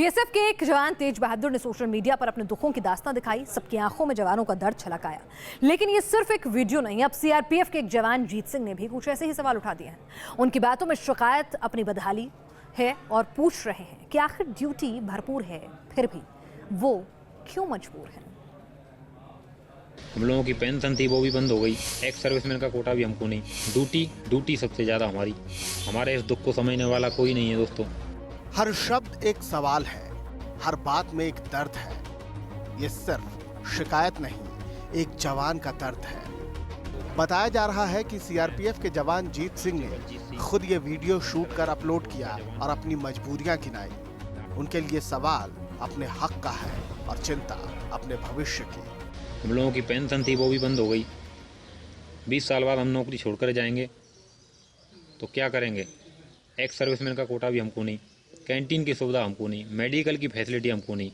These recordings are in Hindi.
बीएसएफ के एक जवान तेज बहादुर ने सोशल मीडिया पर अपने दुखों की दास्तां दिखाई। सबकी आंखों में जवानों का दर्द छलकाया। लेकिन ये सिर्फ एक वीडियो नहीं, अब सीआरपीएफ के एक जवान जीत सिंह ने भी कुछ ऐसे ही सवाल उठा दिए हैं। उनकी बातों में शिकायत अपनी बदहाली है और पूछ रहे हैं कि आखिर ड्यूटी भरपूर है, फिर भी वो क्यों मजबूर है। हम लोगों की पेंशन थी वो भी बंद हो गई। एक्स सर्विसमैन का कोटा भी हमको नहीं। ड्यूटी सबसे ज़्यादा हमारी। हमारे इस दुख को समझने वाला कोई नहीं है दोस्तों। हर शब्द एक सवाल है, हर बात में एक दर्द है। ये सिर्फ शिकायत नहीं, एक जवान का दर्द है। बताया जा रहा है कि सीआरपीएफ के जवान जीत सिंह ने खुद ये वीडियो शूट कर अपलोड किया और अपनी मजबूरियां गिनाई। उनके लिए सवाल अपने हक का है और चिंता अपने भविष्य की। हम लोगों की पेंशन थी वो भी बंद हो गई। 20 साल बाद हम नौकरी छोड़कर जाएंगे तो क्या करेंगे। एक्स सर्विसमैन का कोटा भी हमको नहीं, कैंटीन की सुविधा हमको नहीं, मेडिकल की फैसिलिटी हमको नहीं।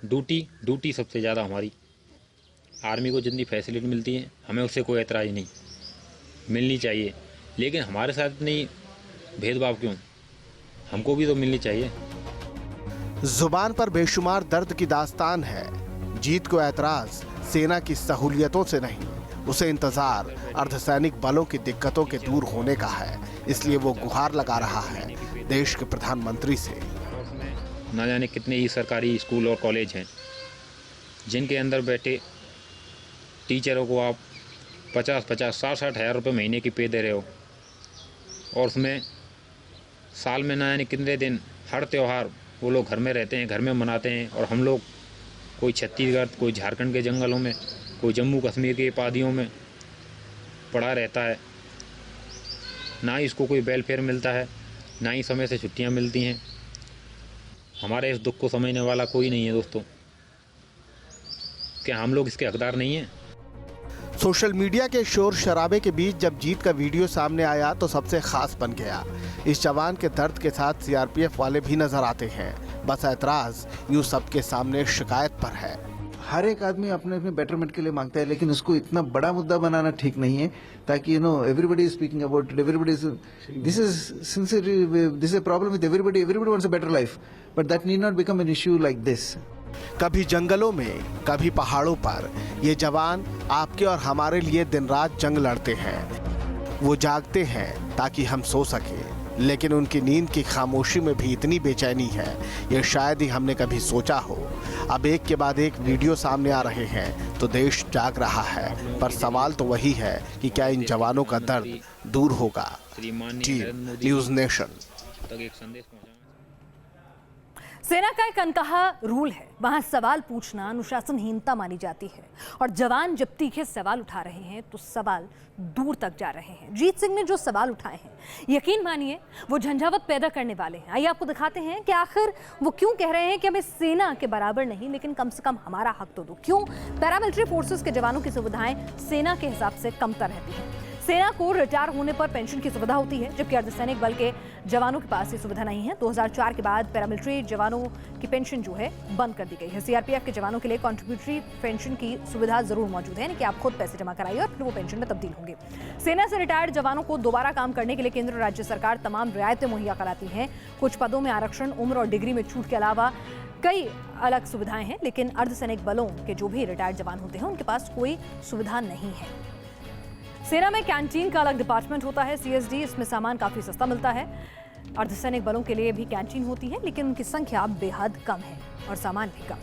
ड्यूटी सबसे ज़्यादा हमारी। आर्मी को जितनी फैसिलिटी मिलती है हमें उससे कोई एतराज़ नहीं, मिलनी चाहिए। लेकिन हमारे साथ इतनी भेदभाव क्यों? हमको भी तो मिलनी चाहिए। जुबान पर बेशुमार दर्द की दास्तान है। जीत को ऐतराज सेना की सहूलियतों से नहीं, उसे इंतजार अर्धसैनिक बलों की दिक्कतों के दूर होने का है। इसलिए वो गुहार लगा रहा है देश के प्रधानमंत्री से। ना जाने कितने ही सरकारी स्कूल और कॉलेज हैं जिनके अंदर बैठे टीचरों को आप 50-60 हज़ार रुपये महीने की पे दे रहे हो, और उसमें साल में ना जाने कितने दिन हर त्यौहार वो लोग घर में रहते हैं, घर में मनाते हैं। और हम लोग कोई छत्तीसगढ़, कोई झारखंड के जंगलों में, कोई जम्मू कश्मीर के पहाड़ियों में पड़ा रहता है। ना ही इसको कोई वेलफेयर मिलता है, ना ही समय से छुट्टियां मिलती हैं। हमारे इस दुख को समझने वाला कोई नहीं है दोस्तों। क्या हम लोग इसके हकदार नहीं हैं? सोशल मीडिया के शोर शराबे के बीच जब जीत का वीडियो सामने आया तो सबसे खास बन गया। इस जवान के दर्द के साथ सीआरपीएफ वाले भी नजर आते हैं। बस ऐतराज यूं सबके सामने शिकायत पर है। हर एक आदमी अपने अपने बेटरमेंट के लिए मांगता है, लेकिन उसको इतना बड़ा मुद्दा बनाना ठीक नहीं है ताकि everybody is speaking about it, everybody is this is sincerely this is a problem with everybody wants a better life, but that need not become an issue like this. कभी जंगलों में, कभी पहाड़ों पर ये जवान आपके और हमारे लिए दिन रात जंग लड़ते हैं। वो जागते हैं ताकि हम सो सके, लेकिन उनकी नींद की खामोशी में भी इतनी बेचैनी है ये शायद ही हमने कभी सोचा हो। अब एक के बाद एक वीडियो सामने आ रहे हैं तो देश जाग रहा है, पर सवाल तो वही है कि क्या इन जवानों का दर्द दूर होगा। न्यूज़ नेशन तक एक संदेश पहुंचा। सेना का एक अनकहा रूल है, वहां सवाल पूछना अनुशासनहीनता मानी जाती है। और जवान जब तीखे सवाल उठा रहे हैं तो सवाल दूर तक जा रहे हैं। जीत सिंह ने जो सवाल उठाए हैं, यकीन मानिए वो झंझावत पैदा करने वाले हैं। आइए आपको दिखाते हैं कि आखिर वो क्यों कह रहे हैं कि हमें सेना के बराबर नहीं, लेकिन कम से कम हमारा हक तो दो। क्यों पैरामिलिट्री फोर्सेस के जवानों की सुविधाएं सेना के हिसाब से कमतर रहती हैं। सेना को रिटायर होने पर पेंशन की सुविधा होती है, जबकि अर्धसैनिक बल के जवानों के पास ये सुविधा नहीं है। 2004 के बाद पैरामिलिट्री जवानों की पेंशन जो है बंद कर दी गई है। सीआरपीएफ के जवानों के लिए कॉन्ट्रीब्यूटरी पेंशन की सुविधा जरूर मौजूद है, कि आप खुद पैसे जमा कराइए और फिर वो पेंशन में तब्दील होंगे। सेना से रिटायर्ड जवानों को दोबारा काम करने के लिए केंद्र राज्य सरकार तमाम रियायतें मुहैया कराती है। कुछ पदों में आरक्षण, उम्र और डिग्री में छूट के अलावा कई अलग सुविधाएं हैं। लेकिन अर्धसैनिक बलों के जो भी रिटायर्ड जवान होते हैं उनके पास कोई सुविधा नहीं है। सेना में कैंटीन का अलग डिपार्टमेंट होता है, सीएसडी। इसमें सामान काफी सस्ता मिलता है। अर्धसैनिक बलों के लिए भी कैंटीन होती है, लेकिन उनकी संख्या बेहद कम है और सामान भी कम।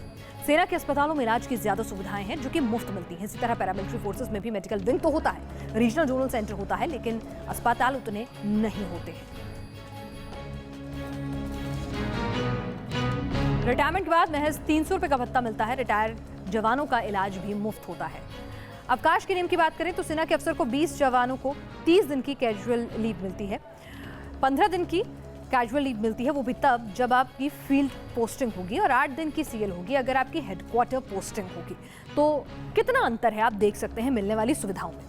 सेना के अस्पतालों में इलाज की ज्यादा सुविधाएं हैं जो कि मुफ्त मिलती हैं। इसी तरह पैरामिलिट्री फोर्सेस में भी मेडिकल विंग तो होता है, रीजनल जोनल सेंटर होता है, लेकिन अस्पताल उतने नहीं होते हैं। रिटायरमेंट के बाद महज 300 रुपए का भत्ता मिलता है। रिटायर्ड जवानों का इलाज भी मुफ्त होता है। अवकाश के नियम की बात करें तो सेना के अफसर को 20 जवानों को 30 दिन की कैजुअल लीव मिलती है। 15 दिन की कैजुअल लीव मिलती है, वो भी तब जब आपकी फील्ड पोस्टिंग होगी, और 8 दिन की सीएल होगी अगर आपकी हेडक्वार्टर पोस्टिंग होगी। तो कितना अंतर है आप देख सकते हैं मिलने वाली सुविधाओं में।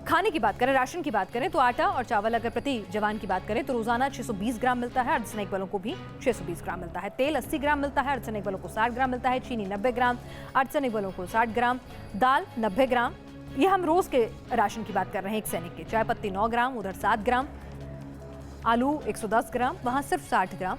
खाने की बात करें, राशन की बात करें तो आटा और चावल अगर प्रति जवान की बात करें तो रोजाना 620 ग्राम मिलता है। अर्धसैनिक बलों को भी 620 ग्राम मिलता है। तेल 80 ग्राम मिलता है, अर्धसैनिक बलों को 60 ग्राम मिलता है। चीनी 90 ग्राम, अर्धसैनिक बलों को 60 ग्राम। दाल 90 ग्राम। ये हम रोज के राशन की बात कर रहे हैं एक सैनिक के। चाय पत्ती 9 ग्राम, उधर 7 ग्राम। आलू 110 ग्राम, वहां सिर्फ 60 ग्राम।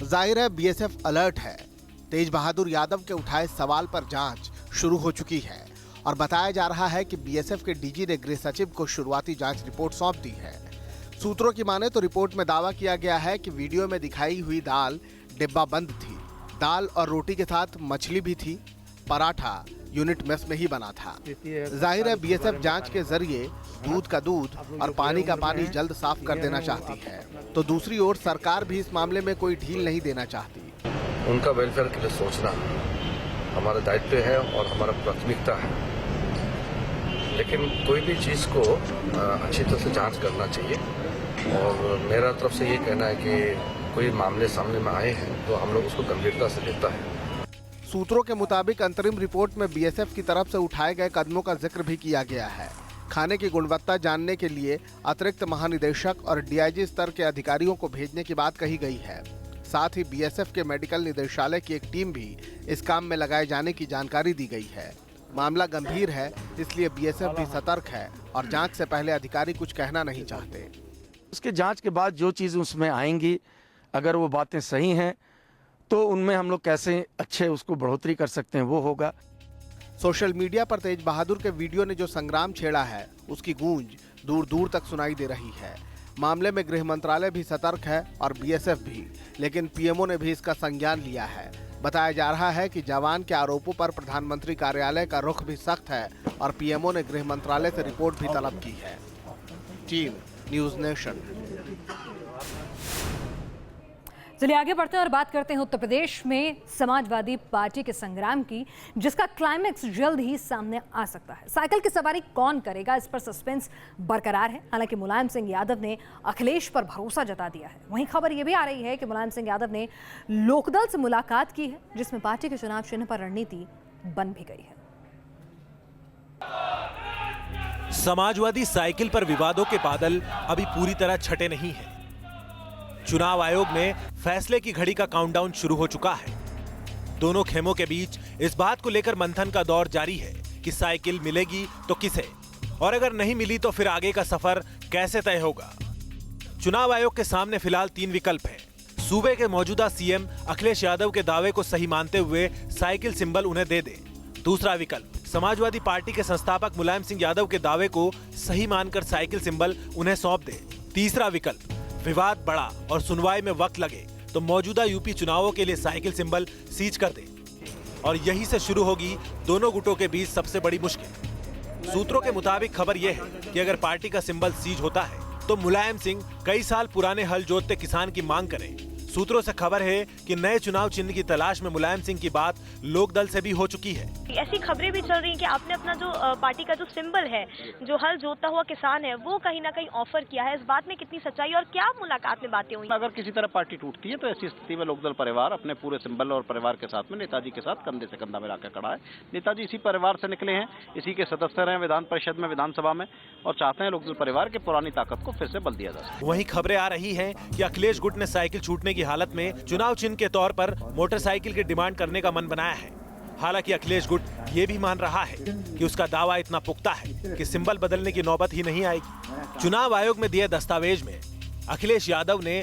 जाहिर है बीएसएफ अलर्ट है। तेज बहादुर यादव के उठाए सवाल पर जांच शुरू हो चुकी है और बताया जा रहा है कि बीएसएफ के डीजी ने गृह सचिव को शुरुआती जांच रिपोर्ट सौंप दी है। सूत्रों की माने तो रिपोर्ट में दावा किया गया है कि वीडियो में दिखाई हुई दाल डिब्बा बंद थी। दाल और रोटी के साथ मछली भी थी। पराठा यूनिट मेस में ही बना था। जाहिर है बीएसएफ जांच के जरिए दूध का दूध और पानी का पानी जल्द साफ कर देना चाहती है, तो दूसरी ओर सरकार भी इस मामले में कोई ढील नहीं देना चाहती। उनका वेलफेयर के लिए सोचना हमारा दायित्व है और हमारा प्राथमिकता है, लेकिन कोई भी चीज़ को अच्छी तरह से जांच करना चाहिए। और मेरा तरफ से ये कहना है कि कोई मामले सामने में आए हैं तो हम लोग उसको गंभीरता से लेता है। सूत्रों के मुताबिक अंतरिम रिपोर्ट में बीएसएफ की तरफ से उठाए गए कदमों का जिक्र भी किया गया है। खाने की गुणवत्ता जानने के लिए अतिरिक्त महानिदेशक और डीआईजी स्तर के अधिकारियों को भेजने की बात कही गई है। साथ ही बीएसएफ के मेडिकल निदेशालय की एक टीम भी इस काम में लगाए जाने की जानकारी दी गई है। मामला गंभीर है, इसलिए बीएसएफ भी सतर्क है और जांच से पहले अधिकारी कुछ कहना नहीं चाहते। उसके जांच के बाद जो चीज़ उसमें आएंगी, अगर वो बातें सही हैं तो उनमें हम लोग कैसे अच्छे उसको बढ़ोतरी कर सकते हैं वो होगा। सोशल मीडिया पर तेज बहादुर के वीडियो ने जो संग्राम छेड़ा है, उसकी गूंज दूर दूर तक सुनाई दे रही है। मामले में गृह मंत्रालय भी सतर्क है और बीएसएफ भी, लेकिन पीएमओ ने भी इसका संज्ञान लिया है। बताया जा रहा है कि जवान के आरोपों पर प्रधानमंत्री कार्यालय का रुख भी सख्त है और पीएमओ ने गृह मंत्रालय से रिपोर्ट भी तलब की है। Team news nation. चलिए आगे बढ़ते हैं और बात करते हैं उत्तर प्रदेश में समाजवादी पार्टी के संग्राम की, जिसका क्लाइमेक्स जल्द ही सामने आ सकता है। साइकिल की सवारी कौन करेगा, इस पर सस्पेंस बरकरार है। हालांकि मुलायम सिंह यादव ने अखिलेश पर भरोसा जता दिया है। वहीं खबर यह भी आ रही है कि मुलायम सिंह यादव ने लोकदल से मुलाकात की है, जिसमें पार्टी के चुनाव चिन्ह पर रणनीति बन भी गई है। समाजवादी साइकिल पर विवादों के बादल अभी पूरी तरह छटे नहीं हैं। चुनाव आयोग में फैसले की घड़ी का काउंटडाउन शुरू हो चुका है। दोनों खेमों के बीच इस बात को लेकर मंथन का दौर जारी है कि साइकिल मिलेगी तो किसे, और अगर नहीं मिली तो फिर आगे का सफर कैसे तय होगा। चुनाव आयोग के सामने फिलहाल 3 विकल्प हैं। सूबे के मौजूदा सीएम अखिलेश यादव के दावे को सही मानते हुए साइकिल सिंबल उन्हें दे दे। दूसरा विकल्प, समाजवादी पार्टी के संस्थापक मुलायम सिंह यादव के दावे को सही मानकर साइकिल सिंबल उन्हें सौंप दे। तीसरा विकल्प, विवाद बढ़ा और सुनवाई में वक्त लगे तो मौजूदा यूपी चुनावों के लिए साइकिल सिंबल सीज कर दे। और यहीं से शुरू होगी दोनों गुटों के बीच सबसे बड़ी मुश्किल। सूत्रों के मुताबिक खबर यह है कि अगर पार्टी का सिंबल सीज होता है तो मुलायम सिंह कई साल पुराने हल जोतते किसान की मांग करें। सूत्रों से खबर है कि नए चुनाव चिन्ह की तलाश में मुलायम सिंह की बात लोकदल से भी हो चुकी है। ऐसी खबरें भी चल रही हैं कि आपने अपना जो पार्टी का जो सिंबल है, जो हल जोतता हुआ किसान है, वो कहीं ना कहीं ऑफर किया है। इस बात में कितनी सच्चाई और क्या मुलाकात में बातें हुई? अगर किसी तरह पार्टी टूटती है तो ऐसी स्थिति में लोकदल परिवार अपने पूरे सिंबल और परिवार के साथ में नेताजी के साथ कंधे से कंधा मिलाकर खड़ा है। नेताजी इसी परिवार से निकले हैं, इसी के सदस्य रहे विधान परिषद में, विधानसभा में, और चाहते हैं लोकदल परिवार की पुरानी ताकत को फिर से बल दिया जा सके। वहीं खबरें आ रही हैं कि अखिलेश गुट ने साइकिल छूटने की हालत में चुनाव चिन्ह के तौर पर मोटरसाइकिल की डिमांड करने का मन बनाया है। हालांकि अखिलेश गुट ये भी मान रहा है कि उसका दावा इतना पुख्ता है कि सिंबल बदलने की नौबत ही नहीं आएगी। चुनाव आयोग में दिए दस्तावेज में अखिलेश यादव ने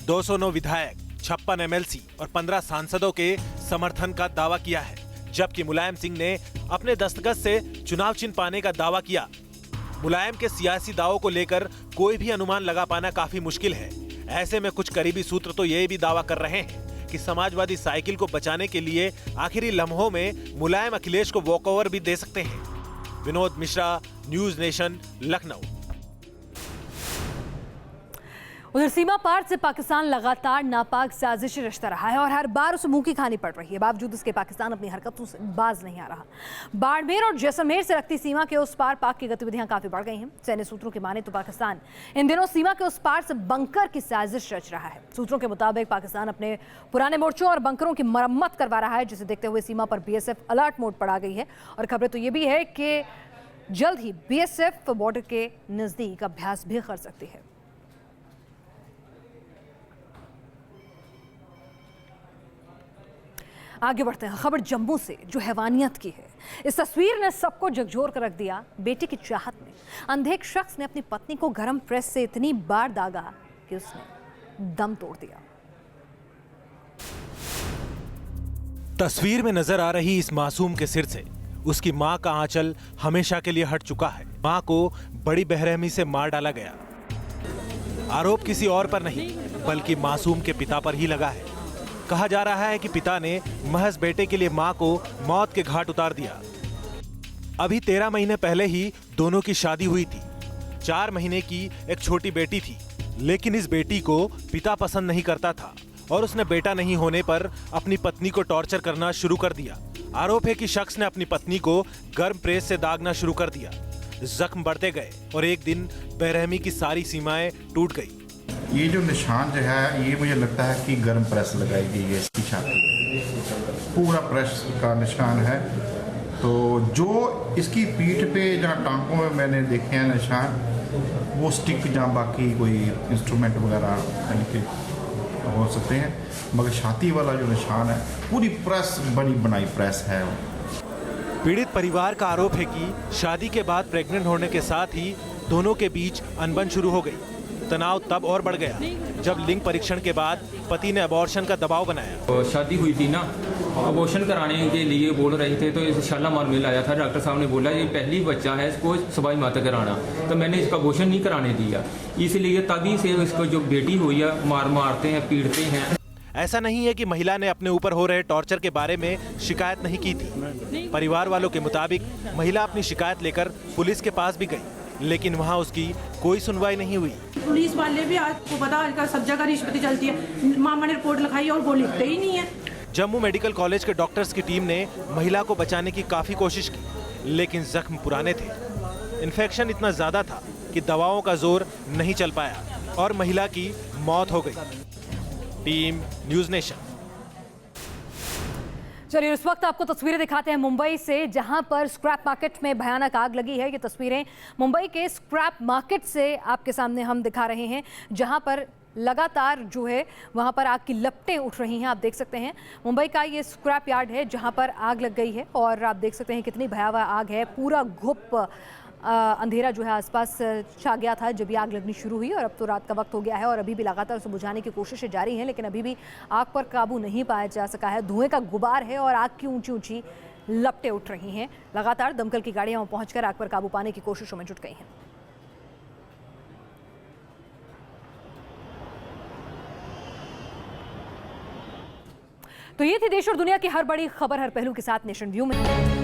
209 विधायक, 56 एमएलसी और 15 सांसदों के समर्थन का दावा किया है, जबकि मुलायम सिंह ने अपने दस्तखत से चुनाव चिन्ह पाने का दावा किया। मुलायम के सियासी दावों को लेकर कोई भी अनुमान लगा पाना काफी मुश्किल है। ऐसे में कुछ करीबी सूत्र तो ये भी दावा कर रहे हैं कि समाजवादी साइकिल को बचाने के लिए आखिरी लम्हों में मुलायम अखिलेश को वॉकओवर भी दे सकते हैं। Vinod Mishra, news nation, Lucknow. उधर सीमा पार से पाकिस्तान लगातार नापाक साजिश रचता रहा है और हर बार उसे मुंह की खानी पड़ रही है। बावजूद इसके पाकिस्तान अपनी हरकतों से बाज नहीं आ रहा। बाड़मेर और जैसलमेर से लगती सीमा के उस पार पाक की गतिविधियां काफी बढ़ गई हैं। सैन्य सूत्रों की माने तो पाकिस्तान इन दिनों सीमा के उस पार से बंकर की साजिश रच रहा है। सूत्रों के मुताबिक पाकिस्तान अपने पुराने मोर्चों और बंकरों की मरम्मत करवा रहा है, जिसे देखते हुए सीमा पर बीएसएफ अलर्ट मोड पर आ गई है। और खबरें तो ये भी है कि जल्द ही बीएसएफ बॉर्डर के नजदीक अभ्यास भी कर सकती है। आगे बढ़ते हैं, खबर जम्मू से जो हैवानियत की है। इस तस्वीर ने सबको झकझोर कर रख दिया। बेटे की चाहत में अंधे एक शख्स ने अपनी पत्नी को गर्म प्रेस से इतनी बार दागा कि उसने दम तोड़ दिया। तस्वीर में नजर आ रही इस मासूम के सिर से उसकी मां का आंचल हमेशा के लिए हट चुका है। मां को बड़ी बेरहमी से मार डाला गया। आरोप किसी और पर नहीं बल्कि मासूम के पिता पर ही लगा है। कहा जा रहा है कि पिता ने महज बेटे के लिए मां को मौत के घाट उतार दिया। अभी 13 महीने पहले ही दोनों की शादी हुई थी। 4 महीने की एक छोटी बेटी थी, लेकिन इस बेटी को पिता पसंद नहीं करता था और उसने बेटा नहीं होने पर अपनी पत्नी को टॉर्चर करना शुरू कर दिया। आरोप है कि शख्स ने अपनी पत्नी को गर्म प्रेस से दागना शुरू कर दिया। जख्म बढ़ते गए और एक दिन बेरहमी की सारी सीमाएं टूट गई। ये जो निशान जो है ये मुझे लगता है कि गर्म प्रेस लगाई गई है इसकी छाती पे। पूरा प्रेस का निशान है। तो जो इसकी पीठ पे जहाँ टांकों में मैंने देखे हैं निशान, वो स्टिक जहाँ बाकी कोई इंस्ट्रूमेंट वगैरह के हो सकते हैं, मगर छाती वाला जो निशान है पूरी प्रेस बड़ी बनाई प्रेस है। पीड़ित परिवार का आरोप है कि शादी के बाद प्रेग्नेंट होने के साथ ही दोनों के बीच अनबन शुरू हो गई। तनाव तब और बढ़ गया जब लिंग परीक्षण के बाद पति ने अबॉर्शन का दबाव बनाया। शादी हुई थी ना, अबॉर्शन कराने के लिए बोल रहे थे, तो शालामार में लाया था। डॉक्टर साहब ने बोला ये पहली बच्चा है, इसको सवाई माता कराना, तो मैंने इसका अबॉर्शन नहीं कराने दिया। इसलिए तभी से इसको जो बेटी हुई है मारते हैं, पीटते हैं। ऐसा नहीं है कि महिला ने अपने ऊपर हो रहे टॉर्चर के बारे में शिकायत नहीं की थी। परिवार वालों के मुताबिक महिला अपनी शिकायत लेकर पुलिस के पास भी गई, लेकिन वहां उसकी कोई सुनवाई नहीं हुई। पुलिस वाले भी आपको पता है सब जगह रिश्वत चलती है। मामा ने रिपोर्ट लिखाई और वो लिखते ही नहीं है। जम्मू मेडिकल कॉलेज के डॉक्टर्स की टीम ने महिला को बचाने की काफी कोशिश की, लेकिन जख्म पुराने थे। इन्फेक्शन इतना ज्यादा था कि दवाओं का जोर नहीं चल पाया और महिला की मौत हो गई। Team news nation. चलिए इस वक्त आपको तस्वीरें दिखाते हैं मुंबई से, जहां पर स्क्रैप मार्केट में भयानक आग लगी है। ये तस्वीरें मुंबई के स्क्रैप मार्केट से आपके सामने हम दिखा रहे हैं, जहां पर लगातार जो है वहां पर आग की लपटें उठ रही हैं। आप देख सकते हैं मुंबई का ये स्क्रैप यार्ड है जहां पर आग लग गई है और आप देख सकते हैं कितनी भयावह आग है। पूरा घुप अंधेरा जो है आसपास छा गया था जब ये आग लगनी शुरू हुई और अब तो रात का वक्त हो गया है और अभी भी लगातार उसे बुझाने की कोशिशें जारी हैं, लेकिन अभी भी आग पर काबू नहीं पाया जा सका है। धुएं का गुबार है और आग की ऊंची ऊंची लपटें उठ रही हैं। लगातार दमकल की गाड़ियां वहां पहुंचकर आग पर काबू पाने की कोशिशों में जुट गई हैं। तो ये थी देश और दुनिया की हर बड़ी खबर हर पहलू के साथ नेशन व्यू में।